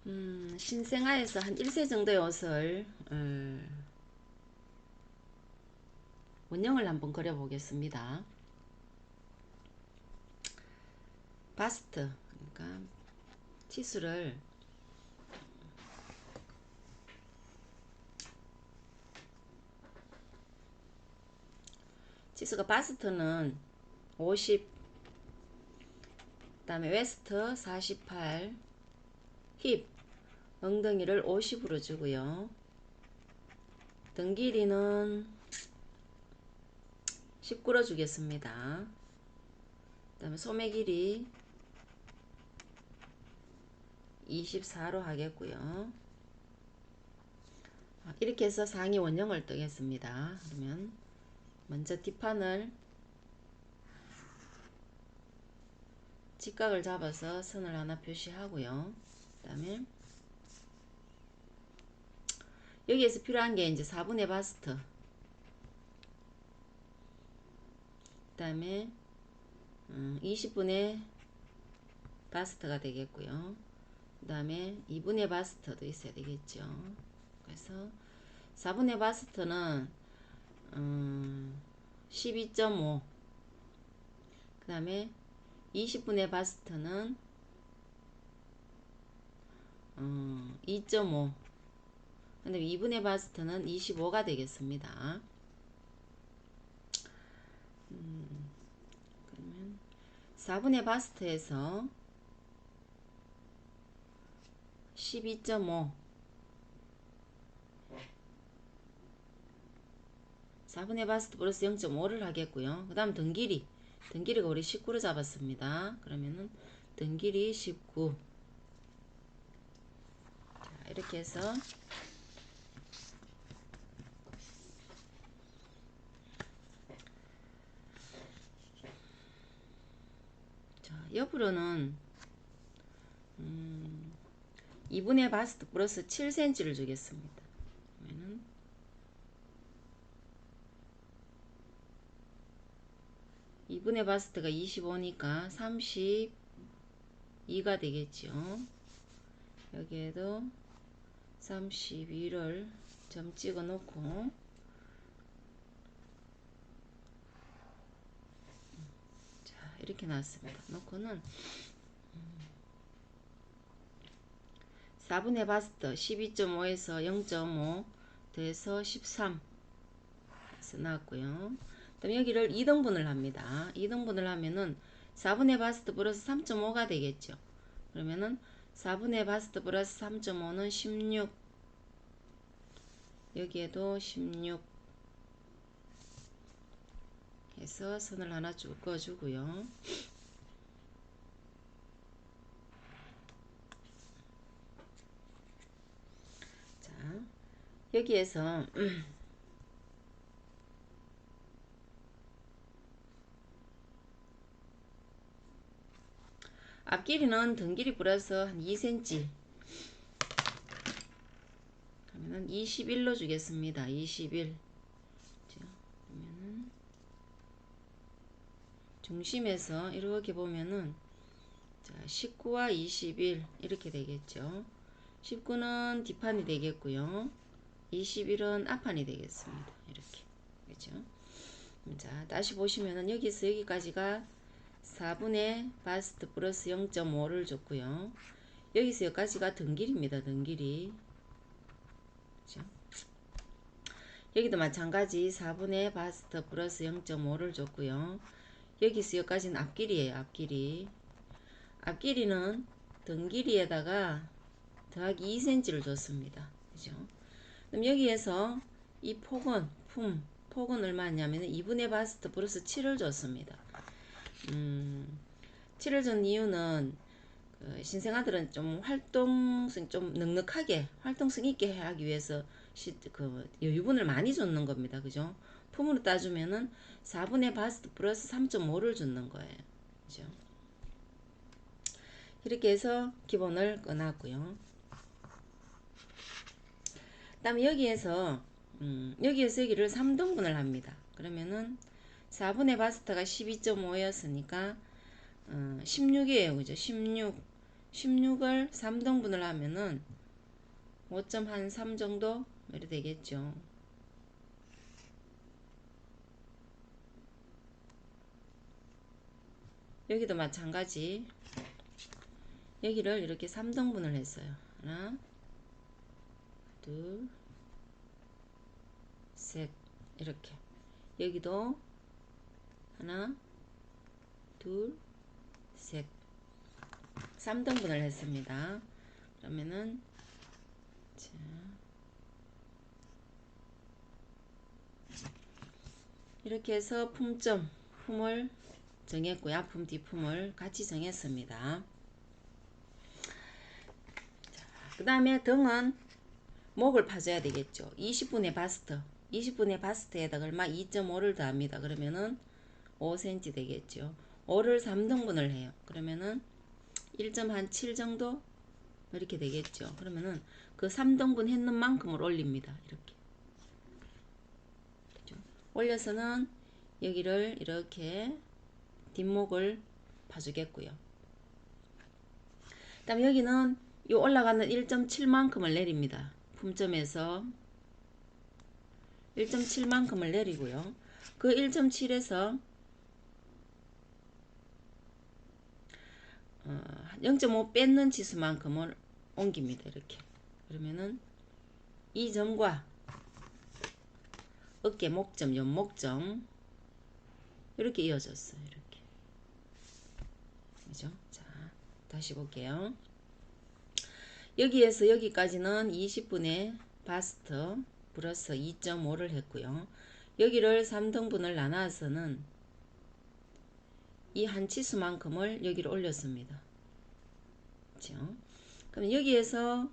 신생아에서 한 1세 정도의 옷을 원형을 한번 그려보겠습니다. 바스트, 그러니까 치수를 치수가 바스트는 50, 그 다음에 웨스트 48, 힙, 엉덩이를 50으로 주고요. 등 길이는 19로 주겠습니다. 그 다음에 소매 길이 24로 하겠고요. 이렇게 해서 상의 원형을 뜨겠습니다. 그러면 먼저 뒷판을 직각을 잡아서 선을 하나 표시하고요. 그 다음에 여기에서 필요한 게 이제 4분의 바스트, 그 다음에 20분의 바스트가 되겠고요. 그 다음에 2분의 바스트도 있어야 되겠죠. 그래서 4분의 바스트는 12.5, 그 다음에 20분의 바스트는 2.5, 근데 2분의 바스트는 25가 되겠습니다. 그러면 4분의 바스트에서 12.5, 4분의 바스트 플러스 0.5를 하겠고요. 그 다음 등길이가 우리 19로 잡았습니다. 그러면은 등길이 19. 자, 이렇게 해서 자, 옆으로는 2분의 바스트 플러스 7cm를 주겠습니다. 그러면은 2분의 바스트가 25니까 32가 되겠죠. 여기에도 32를 점 찍어 놓고 자, 이렇게 놨습니다. 놓고는 4분의 바스트 12.5에서 0.5 더해서 13 해서 나왔고요. 그다음 여기를 2등분을 합니다. 2등분을 하면은 4분의 바스트 플러스 3.5가 되겠죠. 그러면은 4분의 바스트 플러스 3.5는 16, 여기에도 16 해서 선을 하나 쭉 그어주고요. 자, 여기에서 앞길이는 등길이 플러스 한 2cm, 그러면은 21로 주겠습니다. 21. 그러면은 중심에서 이렇게 보면은 자, 19와 21 이렇게 되겠죠. 19는 뒷판이 되겠고요. 21은 앞판이 되겠습니다. 이렇게. 그죠? 자, 다시 보시면은 여기서 여기까지가 4분의 바스트 플러스 0.5를 줬고요. 여기서 여기까지가 등길입니다. 등길이. 그죠? 여기도 마찬가지 4분의 바스트 플러스 0.5를 줬고요. 여기서 여기까지는 앞길이에요. 앞길이. 앞길이는 등길이에다가 더하기 2cm를 줬습니다. 그죠? 그럼 여기에서 이 폭은 얼마냐면 2분의 바스트 플러스 7을 줬습니다. 7을 준 이유는 그 신생아들은 좀 활동성 좀 넉넉하게 활동성 있게 하기 위해서 그 여유분을 많이 줬는 겁니다. 그죠? 품으로 따주면은 4분의 바스트 플러스 3.5를 줬는 거예요. 그죠? 이렇게 해서 기본을 꺼놨고요. 그 다음에 여기에서 여기를 3등분을 합니다. 그러면은 4분의 바스트가 12.5였으니까 16이에요. 그죠? 16 16을 3등분을 하면은 5.3 정도 이렇게 되겠죠. 여기도 마찬가지. 여기를 이렇게 3등분을 했어요. 하나, 둘, 셋. 이렇게. 여기도 하나, 둘, 셋. 3등분을 했습니다. 그러면은 자, 이렇게 해서 품을 정했고요. 앞품 뒤품을 같이 정했습니다. 그 다음에 등은 목을 파줘야 되겠죠. 20분의 바스트. 20분의 바스트에다가 얼마 2.5를 더합니다. 그러면은 5cm 되겠죠. 5를 3등분을 해요. 그러면은 1.7 정도 이렇게 되겠죠. 그러면은 그 3등분 했는 만큼을 올립니다. 이렇게 올려서는 여기를 이렇게 뒷목을 봐주겠고요. 그 다음 여기는 이 올라가는 1.7만큼을 내립니다. 품점에서 1.7만큼을 내리고요. 그 1.7에서 0.5 뺏는 치수만큼을 옮깁니다. 이렇게. 그러면은 이 점과 어깨 목점, 연목점 이렇게 이어졌어요. 이렇게. 그죠? 자, 다시 볼게요. 여기에서 여기까지는 20분의 바스트 플러스 2.5를 했고요. 여기를 3등분을 나눠서는 이 한 치수만큼을 여기로 올렸습니다. 그렇죠? 그럼 여기에서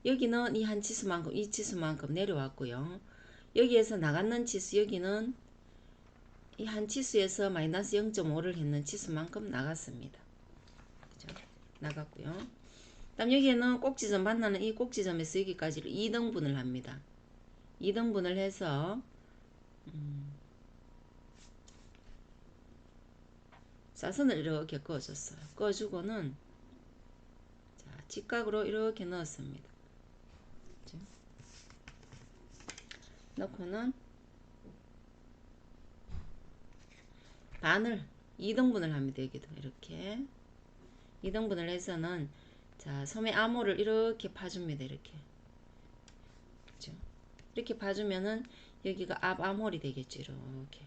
여기는 이 한 치수만큼, 이 치수만큼 내려왔고요. 여기에서 나갔는 치수, 여기는 이 한 치수에서 마이너스 0.5를 했는 치수만큼 나갔습니다. 그죠? 나갔고요. 다음 여기에는 꼭지점 만나는 이 꼭지점에서 여기까지를 2등분을 합니다. 2등분을 해서 사선을 이렇게 그어줬어요. 그어주고는 자, 직각으로 이렇게 넣었습니다. 그죠? 넣고는 반을 2등분을 합니다. 여기도 이렇게 2등분을 해서는 자, 소매 암호를 이렇게 파줍니다. 이렇게 그죠? 이렇게 파주면은 여기가 앞 암홀이 되겠죠. 이렇게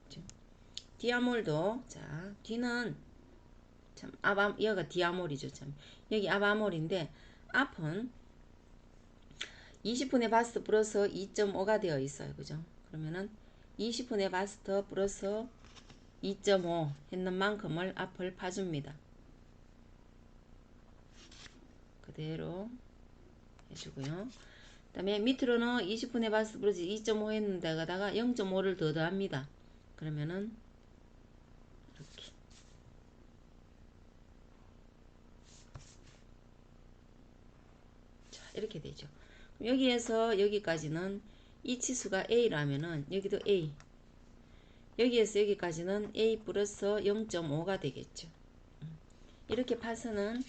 그죠? 뒤암홀도 자, 뒤는 참 앞암 여기가 뒤암홀이죠. 참 여기 앞암홀인데 앞은 20분의 바스트 플러스 2.5가 되어 있어요. 그죠? 그러면은 20분의 바스트 플러스 2.5 했는 만큼을 앞을 파줍니다. 그대로 해주고요. 그 다음에 밑으로는 20분의 바스트 플러스 2.5 했는데다가 0.5를 더 더합니다. 그러면은 이렇게 자, 이렇게 되죠. 여기에서 여기까지는 이 치수가 A라면은 여기도 A, 여기에서 여기까지는 A 플러스 0.5가 되겠죠. 이렇게 파서는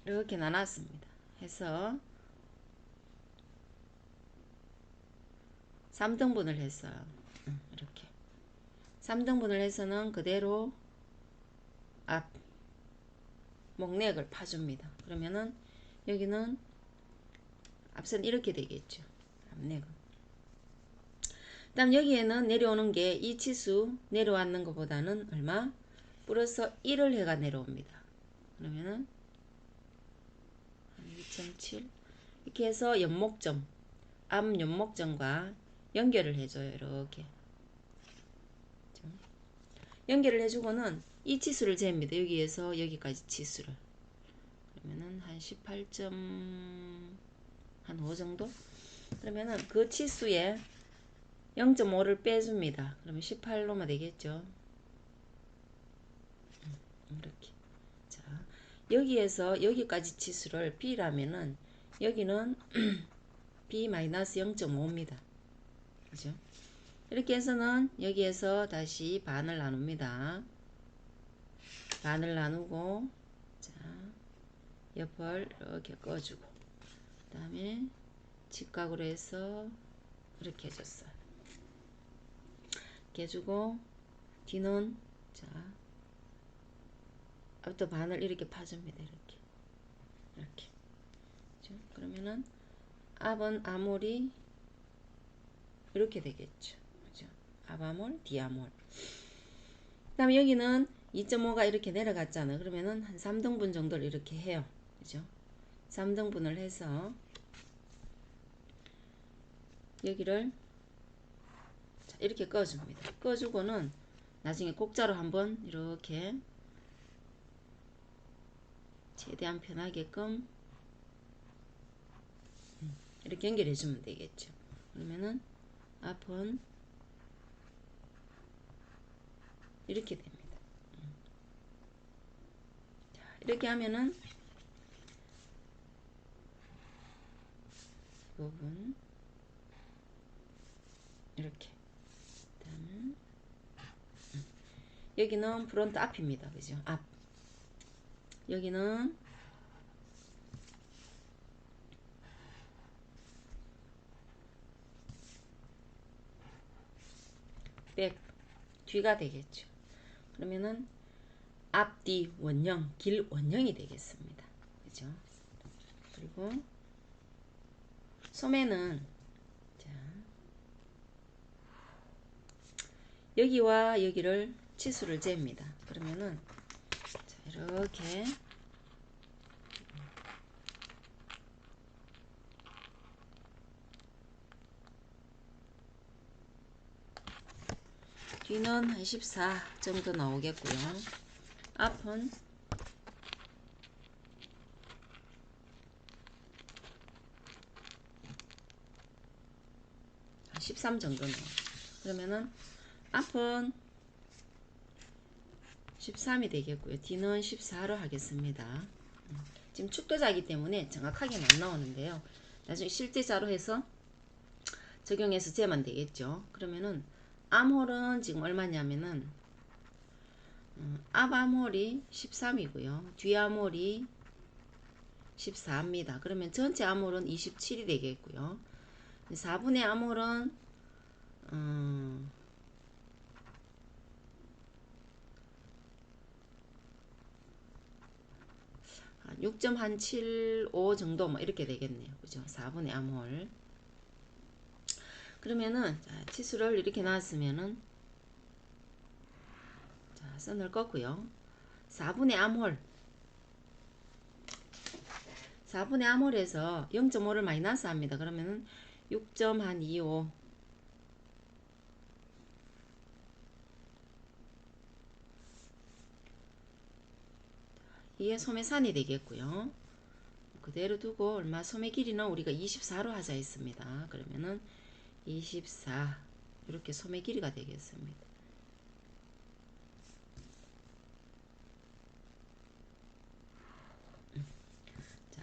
이렇게 나눴습니다. 해서 3등분을 했어요. 이렇게 3등분을 해서는 그대로 앞 목넥을 파줍니다. 그러면은 여기는 앞선 이렇게 되겠죠. 앞넥은. 그 다음 여기에는 내려오는 게 이 치수 내려왔는 것보다는 얼마? 플러스 1을 해가 내려옵니다. 그러면은 2.7 이렇게 해서 연목점 앞 연목점과 연결을 해줘요. 이렇게 연결을 해주고는 이 치수를 잽니다. 여기에서 여기까지 치수를 그러면은 한 18.5 정도 그러면은 그 치수에 0.5를 빼줍니다. 그러면 18로만 되겠죠. 이렇게 자 여기에서 여기까지 치수를 B라면은 여기는 B-0.5입니다. 그죠? 이렇게 해서는 여기에서 다시 반을 나눕니다. 반을 나누고, 자, 옆을 이렇게 꺼주고, 그 다음에 직각으로 해서 이렇게 해줬어요. 이렇게 해주고, 뒤는, 자, 앞부터 반을 이렇게 파줍니다. 이렇게. 이렇게. 그렇죠? 그러면은, 앞은 아몰이 이렇게 되겠죠. 그죠? 앞아몰, 뒤아몰. 그 다음에 여기는 2.5가 이렇게 내려갔잖아요. 그러면은 한 3등분 정도를 이렇게 해요. 그죠? 3등분을 해서 여기를 이렇게 꺼줍니다. 꺼주고는 나중에 곡자로 한번 이렇게 최대한 편하게끔 이렇게 연결해 주면 되겠죠. 그러면은 앞은 이렇게 됩니다. 자, 이렇게 하면은 이 부분 이렇게. 그다음에 여기는 프론트 앞입니다. 그죠? 앞. 여기는 백, 뒤가 되겠죠. 그러면은 앞뒤 원형, 길 원형이 되겠습니다. 그죠? 그리고 소매는 자, 여기와 여기를 치수를 잽니다. 그러면은 자, 이렇게 뒤는 한 14 정도 나오겠고요. 앞은 한 13 정도 나와요. 그러면은 앞은 13이 되겠고요. 뒤는 14로 하겠습니다. 지금 축도자이기 때문에 정확하게는 안 나오는데요. 나중에 실제자로 해서 적용해서 재면 되겠죠. 그러면은 암홀은 지금 얼마냐면은 앞 암홀이 13이고요. 뒤 암홀이 14입니다. 그러면 전체 암홀은 27이 되겠고요. 4분의 암홀은 6.75 정도 뭐 이렇게 되겠네요. 그죠? 4분의 암홀. 그러면은 자, 치수를 이렇게 놨으면은 자, 선을 꺾고요. 4분의 암홀 4분의 암홀에서 0.5를 마이너스 합니다. 그러면은 6.25 이게 소매산이 되겠고요. 그대로 두고 얼마 소매 길이는 우리가 24로 하자 했습니다. 그러면은 24 이렇게 소매 길이가 되겠습니다. 자,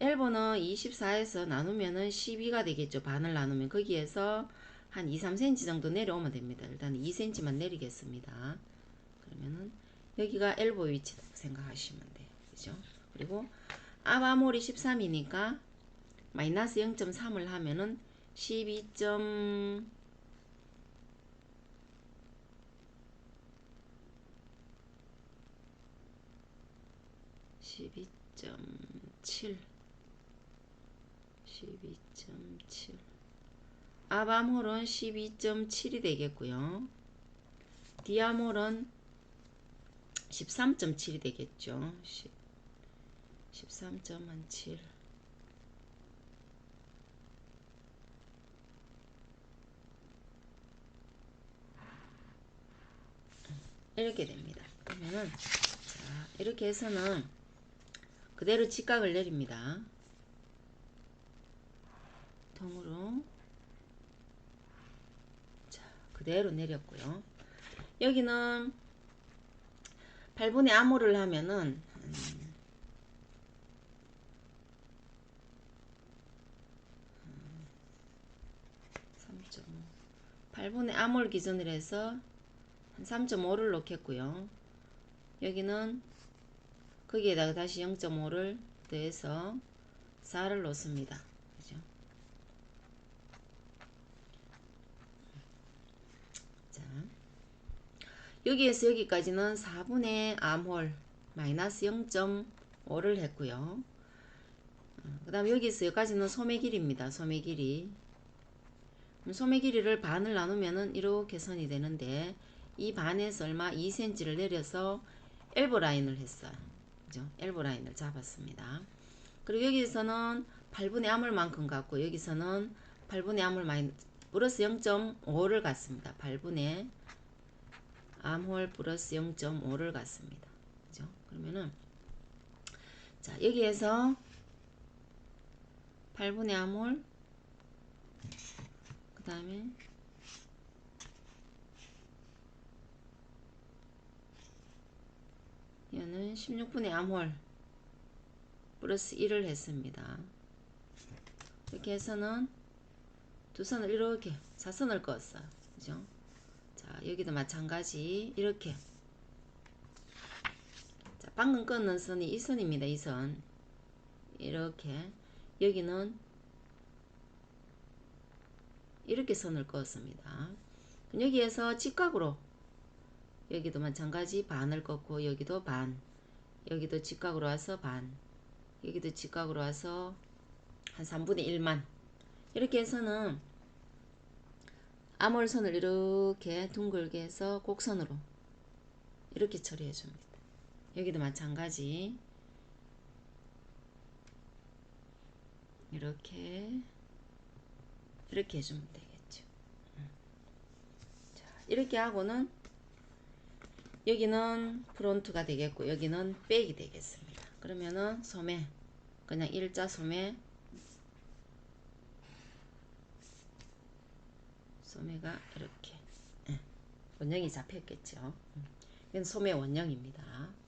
엘보는 24에서 나누면은 12가 되겠죠. 반을 나누면 거기에서 한 2, 3cm 정도 내려오면 됩니다. 일단 2cm만 내리겠습니다. 그러면은 여기가 엘보 위치라고 생각하시면 돼요. 그죠? 그리고 앞아몰이 13이니까 마이너스 0.3을 하면은 12. 12.7 12.7 앞암홀은 12.7이 되겠고요. 뒤암홀은 13.7이 되겠죠. 13.7 이렇게 됩니다. 그러면은 자, 이렇게 해서는 그대로 직각을 내립니다. 통으로 자, 그대로 내렸고요. 여기는 8분의 암호를 하면은 3.5 8분의 암홀 기준으로 해서 한 3.5를 놓겠고요. 여기는 거기에다가 다시 0.5를 더해서 4를 놓습니다. 그죠? 자, 여기에서 여기까지는 4분의 암홀 마이너스 0.5를 했고요. 그 다음 여기서 여기까지는 소매 길이입니다. 소매 길이. 소매 길이를 반을 나누면은 이렇게 선이 되는데 이 반에서 얼마 2cm를 내려서 엘보 라인을 했어요. 그죠? 엘보 라인을 잡았습니다. 그리고 여기서는 8분의 암홀만큼 갖고 여기서는 8분의 암홀 플러스 0.5를 갖습니다. 8분의 암홀 플러스 0.5를 갖습니다. 그죠? 그러면은 자, 여기에서 8분의 암홀 그 다음에 얘는 16분의 암홀 플러스 1을 했습니다. 이렇게 해서는 두 선을 이렇게 사선을 그었어요. 그죠? 자, 여기도 마찬가지 이렇게. 자, 방금 끊는 선이 이 선입니다. 이 선. 이렇게. 여기는 이렇게 선을 그었습니다. 여기에서 직각으로 여기도 마찬가지 반을 꺾고 여기도 반, 여기도 직각으로 와서 반, 여기도 직각으로 와서 한 3분의 1만 이렇게 해서는 암홀선을 이렇게 둥글게 해서 곡선으로 이렇게 처리해 줍니다. 여기도 마찬가지 이렇게 해주면 되겠죠. 자, 이렇게 하고는 여기는 프론트가 되겠고 여기는 백이 되겠습니다. 그러면은 소매 그냥 일자 소매가 이렇게 원형이 잡혔겠죠. 이건 소매 원형입니다.